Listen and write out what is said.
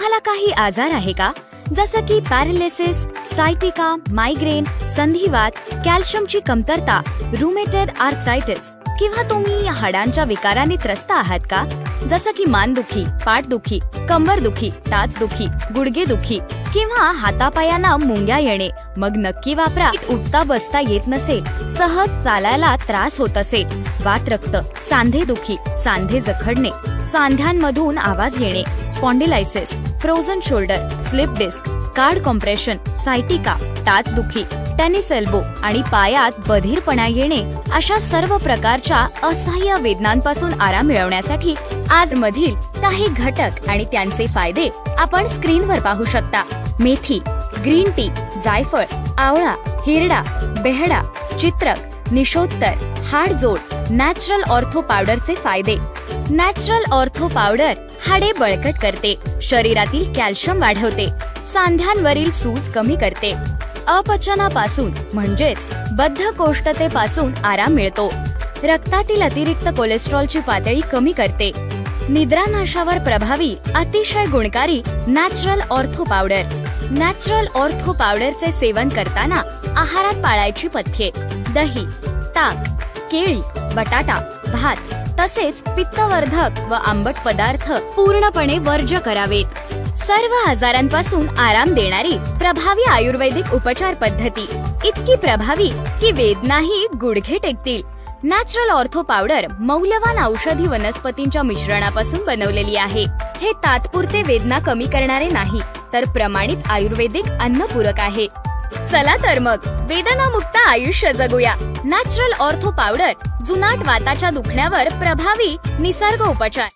तुम्हाला काही आजार आहे का? जसं की पॅरालिसिस, सायटिका, मायग्रेन, संधिवात, कॅल्शियमची कमतरता, रुमेटेड आर्थरायटिस किंवा तुम्ही हाडांच्या विकाराने त्रस्त आहात का? जसं की मानदुखी, पाठदुखी, कंबरदुखी, टाचदुखी, गुडघेदुखी किंवा हातापायांना मुंग्या येणे, मग नक्की वापरा. उठता बसता येत नसेल, सहज चालायला त्रास होत असेल, वातरक्त, सांधेदुखी, सांधे जखडणे, सांध्यांमधून आवाज येणे, spondylosis, frozen shoulder, slip disc, cord compression, sciatica, टाचदुखी, टेनिस एल्बो आणि पायात बधीरपणा येणे अशा सर्व प्रकारच्या असह्य वेदनांपासून आराम मिळवण्यासाठी आज मधील काही घटक आणि त्यांचे फायदे आपण स्क्रीनवर पाहू शकता. मेथी, ग्रीन टी, जायफळ, आवळा, हिरडा, बेहडा, चित्रक, निशोत्तर, हाडजोड, नॅचरल ऑर्थो पावडरचे फायदे. नॅचरल ऑर्थो पावडर हाडे बळकट करते, शरीरातील कॅल्शियम वाढवते, सांध्यांवरील सूज कमी करते, अपचनापासून म्हणजेच बद्धकोष्ठतेपासून आराम मिळतो, रक्तातील अतिरिक्त कोलेस्ट्रॉलची पातळी कमी करते, निद्रानाशावर प्रभावी अतिशय गुणकारी natural ortho powder. Natural ortho पावडरचे सेवन करताना आहारात पाळायची पथ्ये: दही, ताक, केळी, बटाटा, भात तसेच पित्तवर्धक व आंबट पदार्थ पूर्णपणे वर्ज्य करावेत. सर्व आजारांपासून आराम देणारी प्रभावी आयुर्वेदिक उपचार पद्धती, इतकी प्रभावी की वेदनाही गुडघे टेकतील. नॅचरल ऑर्थो पावडर मौल्यवान औषधी वनस्पतींच्या मिश्रणापासून बनवलेली आहे. हे तात्पुरते वेदना कमी करणारे नाही, तर प्रमाणित आयुर्वेदिक अन्नपूरक आहे. चला तर मग वेदनामुक्त आयुष्य जगूया. नॅचरल ऑर्थो पावडर जुनाट वाताच्या दुखण्यावर प्रभावी निसर्ग उपचार.